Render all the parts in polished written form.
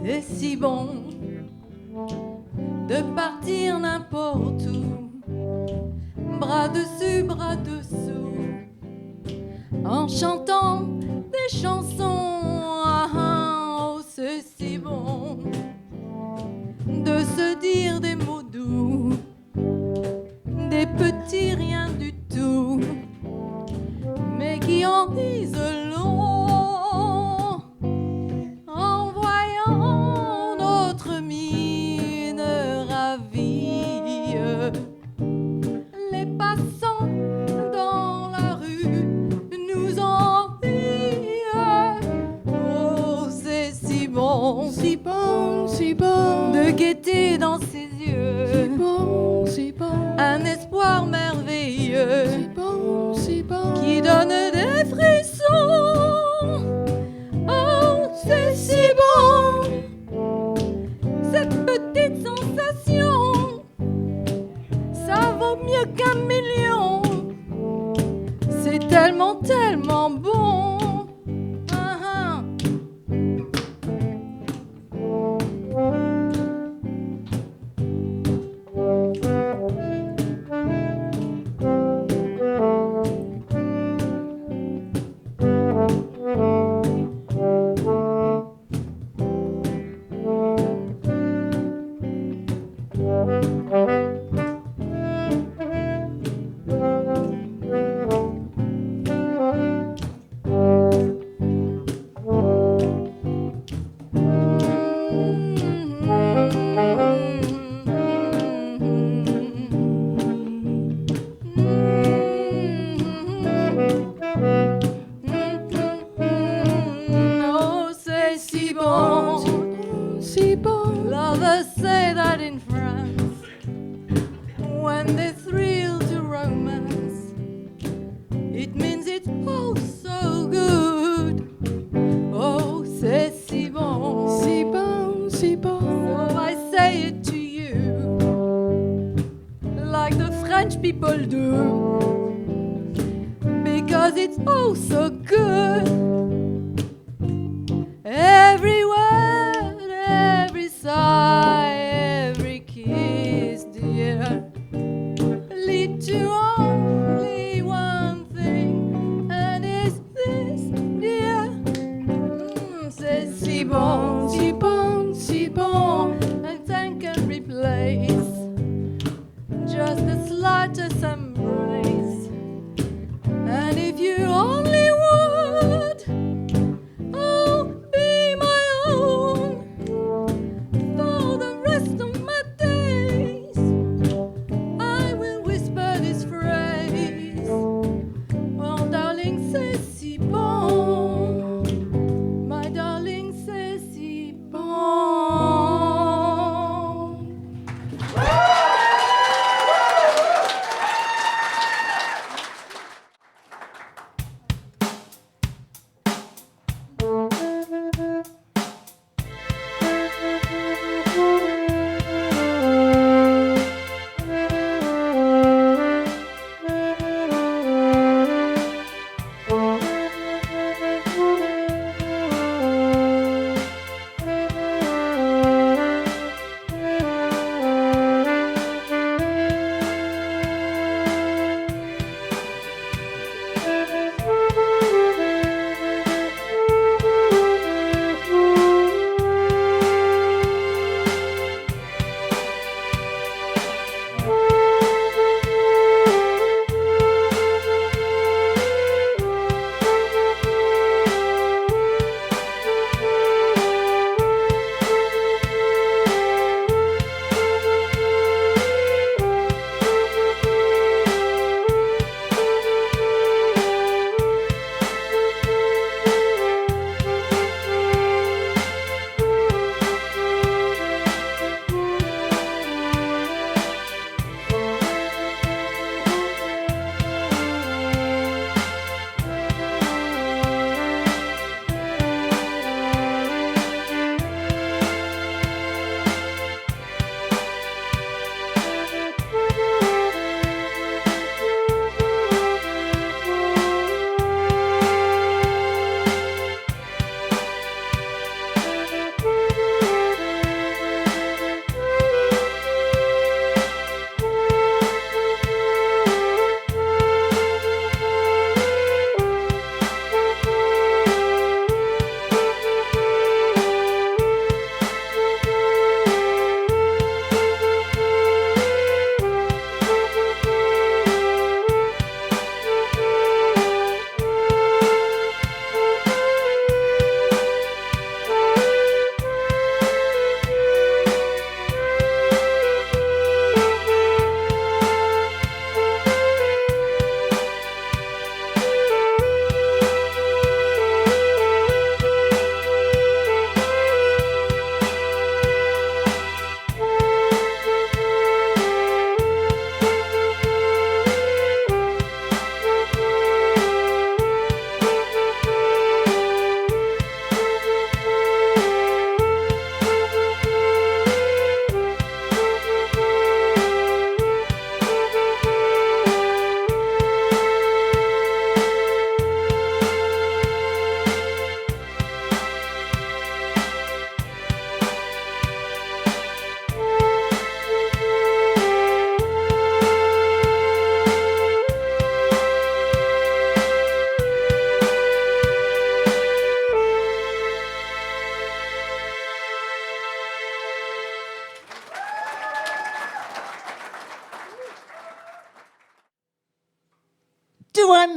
c'est si bon de partir n'importe où, bras dessus, bras dessous, en chantant des chansons. Ah, ah, oh, c'est si bon de se dire des mots doux, des petits rien du tout, mais qui en disent long en voyant notre mine ravie. Les passants dans la rue nous envient. Oh, c'est si bon, si bon, si bon, de guetter dans ses yeux, si bon, si bon, un espoir merveilleux, si bon, si bon, qui donne des frissons. Oh, c'est si bon, cette petite sensation, ça vaut mieux qu'un million. C'est tellement, tellement bon. Ah, ah. Oh, c'est si bon. si bon, Lovers say that in France, when they thrill to romance, it means it's oh so good. Oh, c'est si bon. si bon, si bon, So I say it to you, like the French people do, because it's oh so good. Every word, every sigh, every kiss, dear, lead to only one thing, and it's this, dear. C'est si bon, si bon, si bon, and time can replace just the slightest embrace. And if you only would, oh, be my own for the rest of my days, I will whisper this phrase. Oh, darling, c'est si bon. My darling, c'est si bon.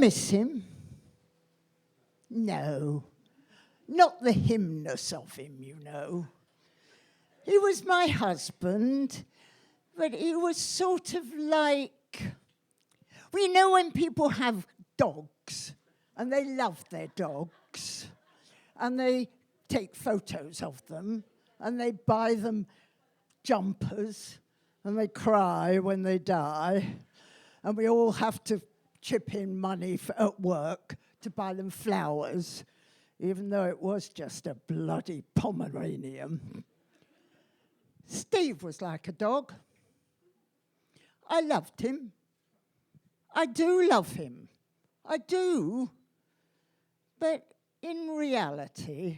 miss him? No, not the himness of him, you know. He was my husband, but he was sort of like, well, you know when people have dogs, and they love their dogs, and they take photos of them, and they buy them jumpers, and they cry when they die, and we all have to chip in money at work to buy them flowers, even though it was just a bloody Pomeranian. Steve was like a dog. I loved him. I do love him. I do. But in reality,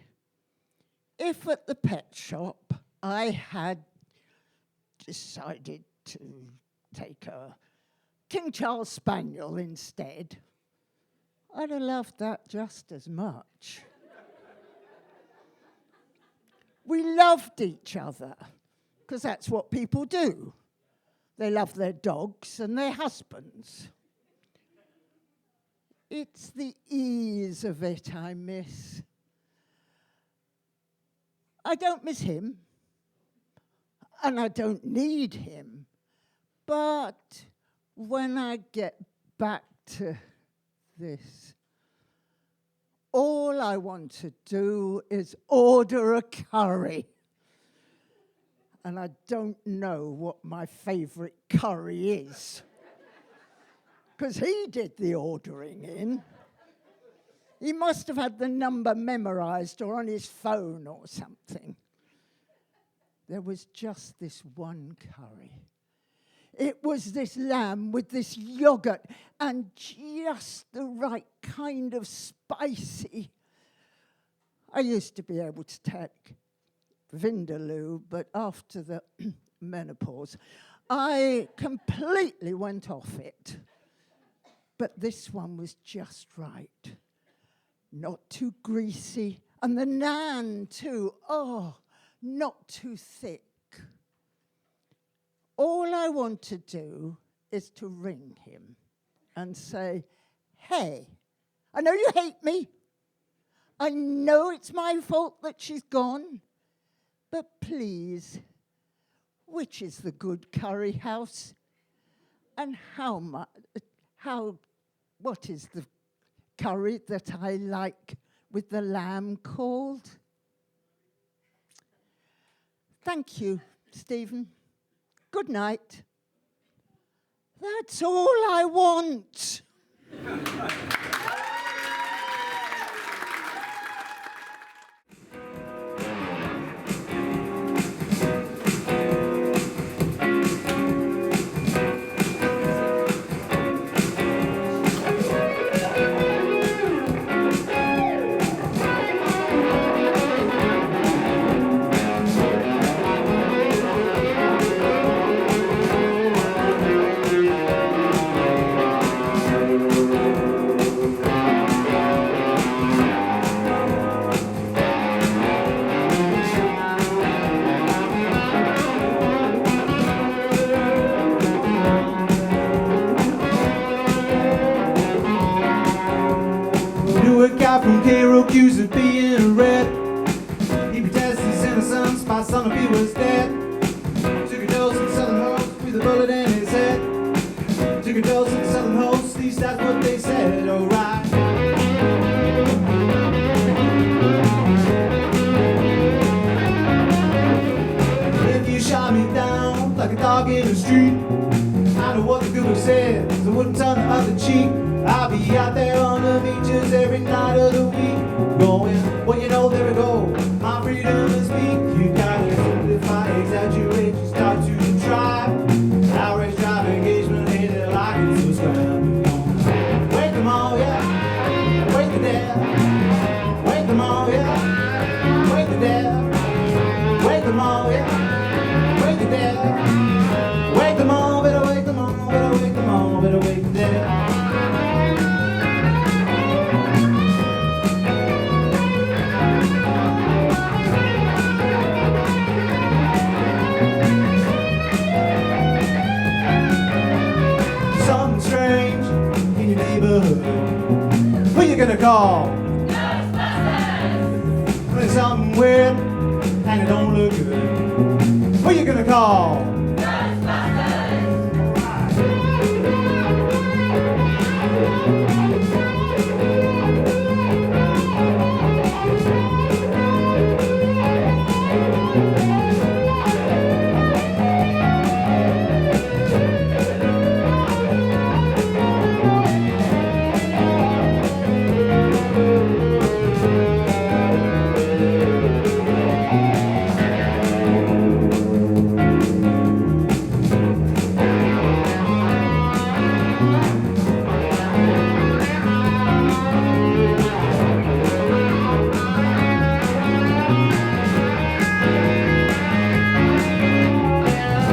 if at the pet shop I had decided to take a King Charles Spaniel instead, I'd have loved that just as much. We loved each other, because that's what people do. They love their dogs and their husbands. It's the ease of it I miss. I don't miss him, and I don't need him, but when I get back to this, all I want to do is order a curry. And I don't know what my favourite curry is, because he did the ordering in. He must have had the number memorised or on his phone or something. There was just this one curry. It was this lamb with this yoghurt and just the right kind of spicy. I used to be able to take Vindaloo, but after the menopause, I completely went off it. But this one was just right. Not too greasy. And the naan too, not too thick. All I want to do is to ring him and say, hey, I know you hate me. I know it's my fault that she's gone. But please, which is the good curry house? And what is the curry that I like with the lamb called? Thank you, Stephen. Good night. That's all I want. From Cairo accused of being a red. He protested his innocence by son of he was dead. Took a dose of Southern Host with a bullet in his head. Took a dose of Southern Host, at least that's what they said, alright. If you shot me down like a dog in the street, I know what the Google said, so I wouldn't turn the other cheek. I'll be out there on the beaches every night of the week, going, well, you know, there we go, my freedom to speak. You gotta simplify, exaggerate, you start to try. Outrage, drive, engagement, hate it, like it, subscribe. Wake them all, yeah, wake the dead. Wake them all, yeah, wake the dead. Wake them all, yeah, wake the dead. Wake them all, better wake them all, better wake them all, better wake the dead. something weird and it don't look good. Who you gonna call?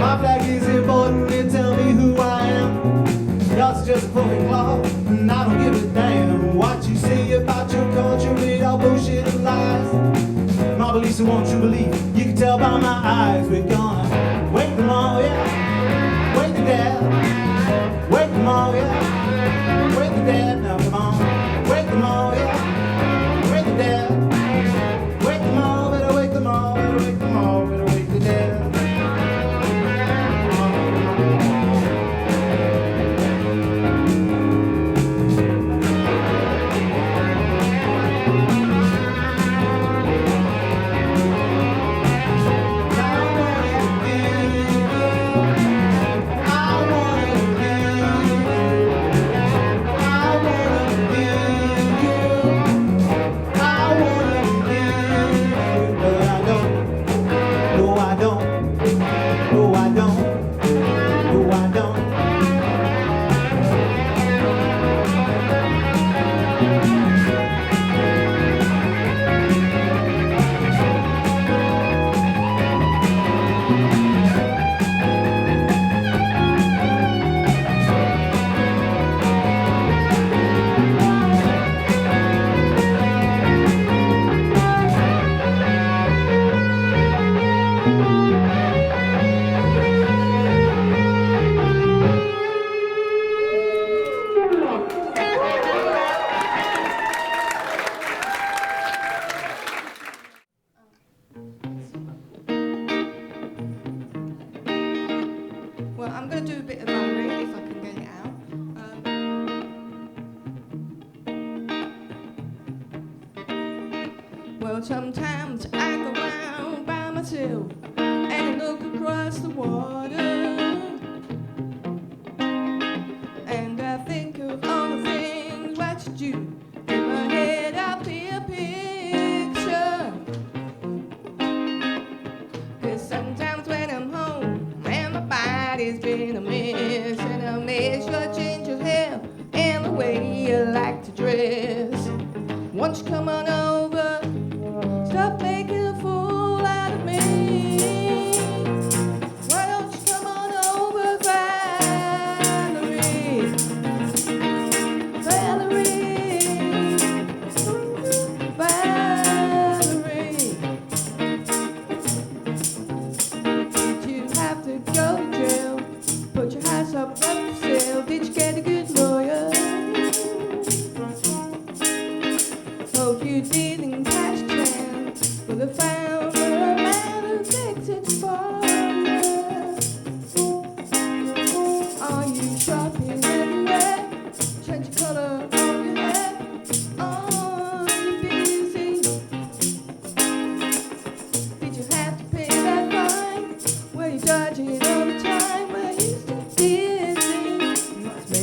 My flag is important, it tell me who I am. Yours is just a perfect cloth, and I don't give a damn what you say about your culture, it all bullshit and lies. My beliefs are one true belief, you can tell by my eyes. We're gonna wake them all, yeah. Wake the dead, wake them all, yeah. Wake the dead, now come on. Wake them all, yeah. Wake the dead, wake them all, better wake them all, better wake them all, better wake the dead. Well, I'm going to do a bit of Irish if I can get it out. Well, sometimes I go out by myself and I look across the water, and I think of all the things what you do. In my head I see a picture, 'cause sometimes when I'm home and my body's been a mess, and I miss your ginger hair and the way you like to dress. Won't you come on over, stop making a fool out of me? Why don't you come on over, Valerie? Valerie, Valerie. Did you have to go to jail? Put your house up for sale. Did you get a good lawyer? Hope you didn't catch a chance. Well, I found a man addicted to fire. Are you shopping everywhere? Change your color on your hair. Are you busy? Did you have to pay that fine? Were you dodging all the time? Were you still busy? That's me.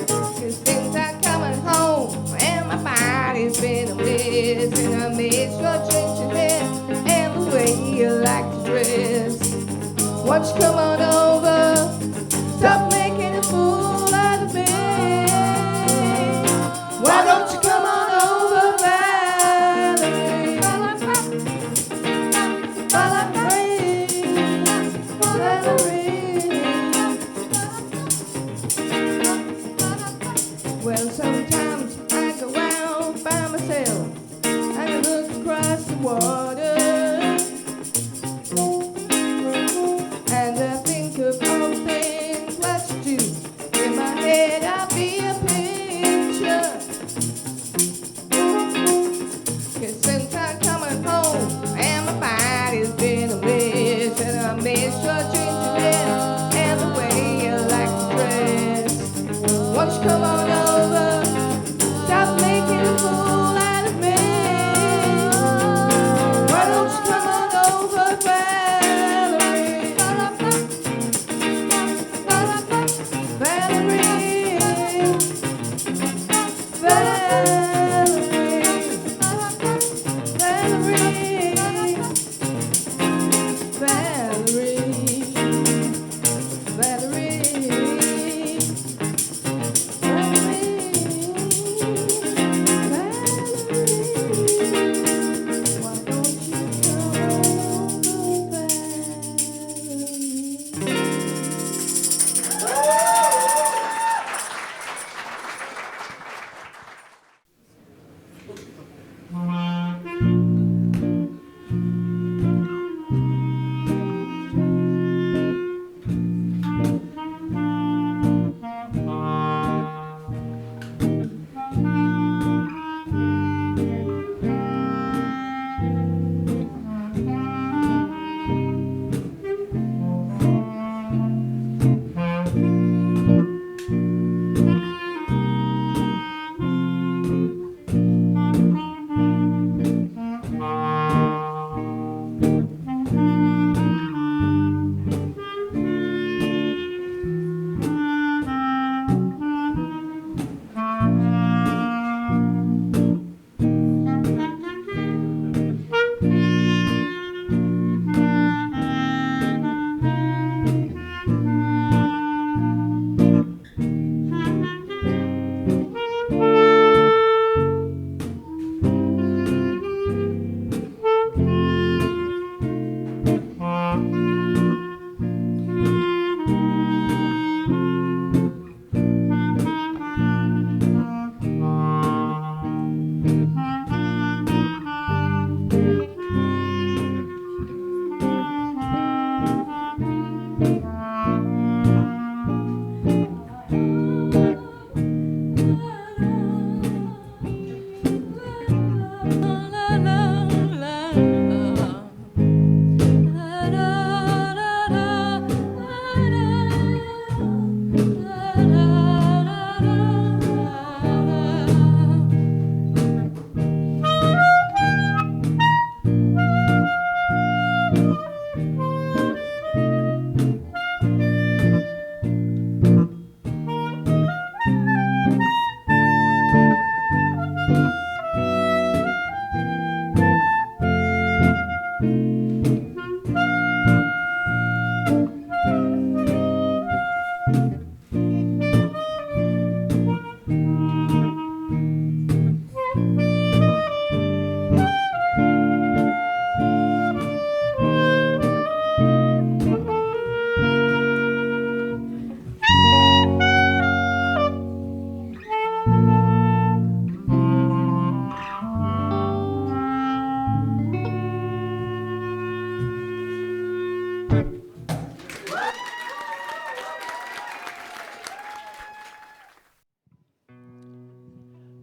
'Cause things are coming home and my body's been a mess, and I miss your ginger hair and the way you like to dress. Won't you come on over, stop making a fool out of me? Why don't you come on over, Valerie? Valerie. Well, sometimes I go out by myself and I look across the water, and I think of all the things what you do. In my head I be a picture, 'cause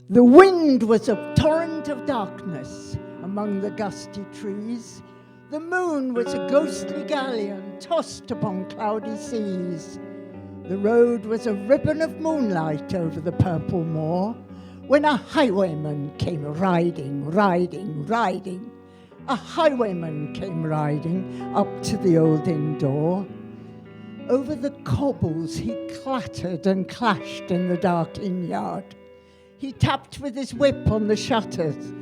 The wind was a torrent of darkness among the gusty trees. The moon was a ghostly galleon tossed upon cloudy seas. The road was a ribbon of moonlight over the purple moor, when a highwayman came riding. A highwayman came riding up to the old inn door. Over the cobbles he clattered and clashed in the dark inn yard. He tapped with his whip on the shutters,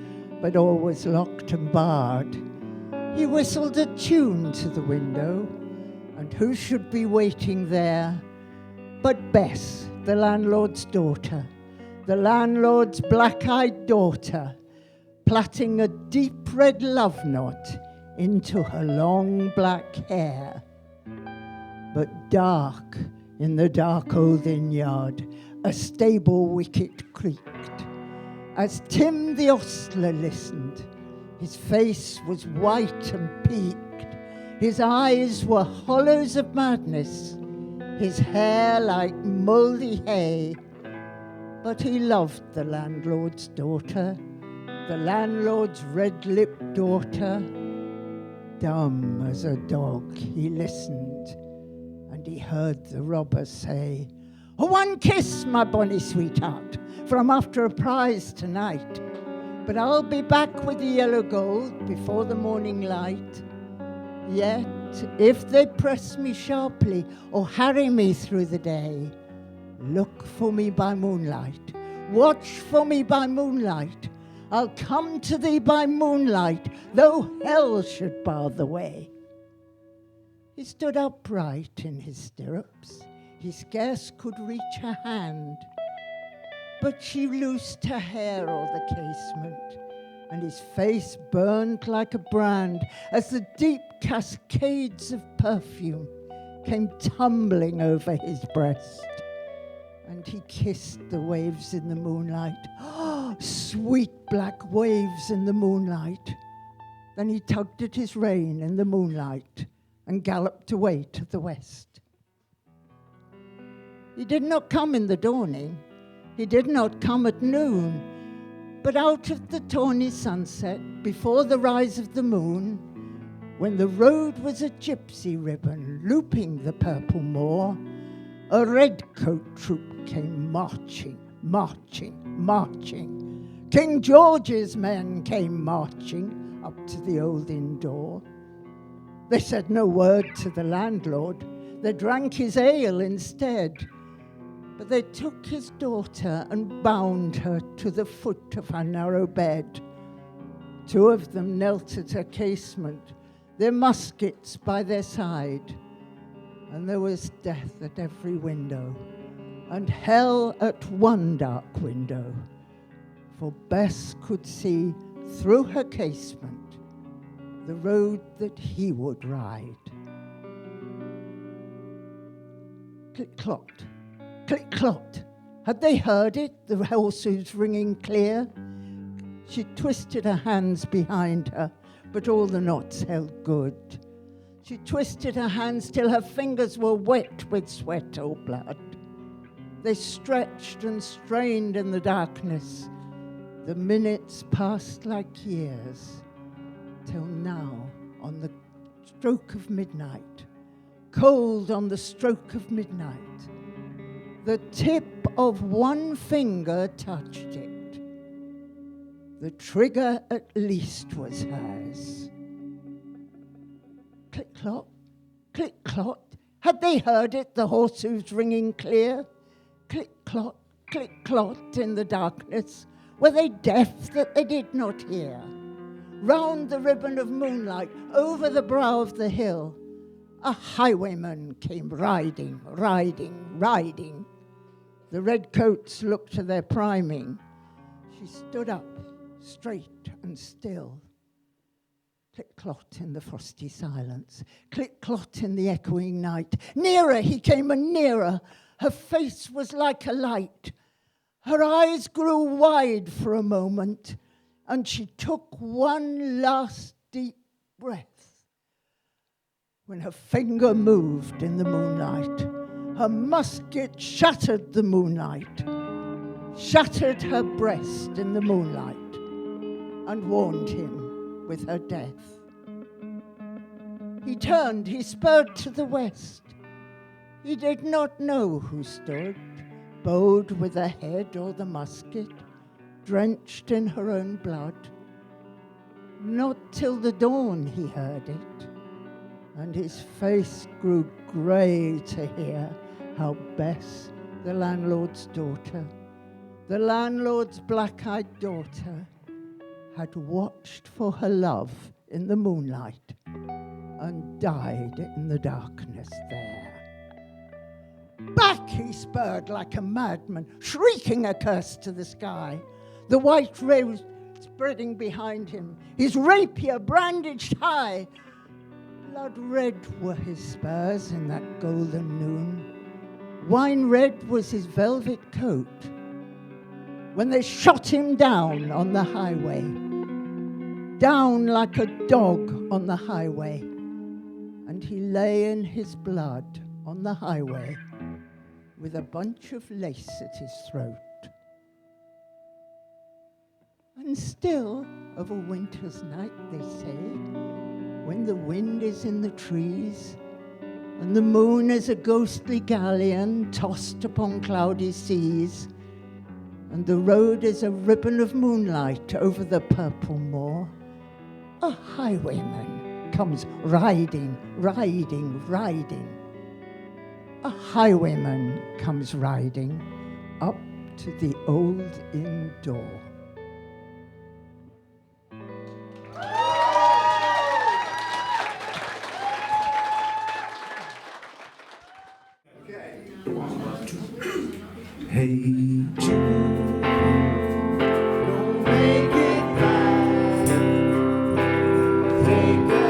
but all was locked and barred. He whistled a tune to the window, and who should be waiting there but Bess, the landlord's daughter, the landlord's black-eyed daughter, plaiting a deep red love knot into her long black hair. But dark in the dark old inn yard, a stable wicket creaked. As Tim the ostler listened, his face was white and peaked. His eyes were hollows of madness, his hair like mouldy hay. But he loved the landlord's daughter, the landlord's red-lipped daughter. Dumb as a dog he listened, and he heard the robber say, "Oh, one kiss, my bonny sweetheart, for I'm after a prize tonight. But I'll be back with the yellow gold before the morning light. Yet, if they press me sharply or harry me through the day, look for me by moonlight, watch for me by moonlight. I'll come to thee by moonlight, though hell should bar the way. He stood upright in his stirrups. He scarce could reach her hand, but she loosed her hair o'er the casement, and his face burned like a brand as the deep cascades of perfume came tumbling over his breast. And he kissed the waves in the moonlight. Oh, sweet black waves in the moonlight. Then he tugged at his rein in the moonlight and galloped away to the west. He did not come in the dawning. He did not come at noon. But out of the tawny sunset, before the rise of the moon, when the road was a gypsy ribbon looping the purple moor, a redcoat troop came marching, marching, marching. King George's men came marching up to the old inn door. They said no word to the landlord. They drank his ale instead. But they took his daughter and bound her to the foot of her narrow bed. Two of them knelt at her casement, their muskets by their side. And there was death at every window, and hell at one dark window. For Bess could see through her casement the road that he would ride. Click-clocked, click-clocked. Had they heard it, the horse hoofs ringing clear? She twisted her hands behind her, but all the knots held good. She twisted her hands till her fingers were wet with sweat or blood. They stretched and strained in the darkness. The minutes passed like years, till now, on the stroke of midnight, cold on the stroke of midnight, the tip of one finger touched it. The trigger at least was hers. Click-clock, click-clock. Had they heard it, the horse hoofs ringing clear? Click-clock, click-clock in the darkness. Were they deaf that they did not hear? Round the ribbon of moonlight, over the brow of the hill, a highwayman came riding, riding, riding. The redcoats looked to their priming. She stood up, straight and still. Click-clot in the frosty silence, click-clot in the echoing night. Nearer he came and nearer. Her face was like a light. Her eyes grew wide for a moment, and she took one last deep breath. When her finger moved in the moonlight, her musket shattered the moonlight, shattered her breast in the moonlight, and warned him with her death. He turned, he spurred to the west. He did not know who stood, bowed with the head or the musket, drenched in her own blood. Not till the dawn he heard it, and his face grew grey to hear how Bess, the landlord's daughter, the landlord's black-eyed daughter, had watched for her love in the moonlight and died in the darkness there. Back he spurred like a madman, shrieking a curse to the sky, the white rose spreading behind him, his rapier brandished high. Blood red were his spurs in that golden noon. Wine red was his velvet coat. When they shot him down on the highway, down like a dog on the highway, and he lay in his blood on the highway with a bunch of lace at his throat. And still, of a winter's night, they say, when the wind is in the trees, and the moon is a ghostly galleon tossed upon cloudy seas, and the road is a ribbon of moonlight over the purple moor, a highwayman comes riding, riding, riding. A highwayman comes riding up to the old inn door. Hey Jude, don't make it right. Take a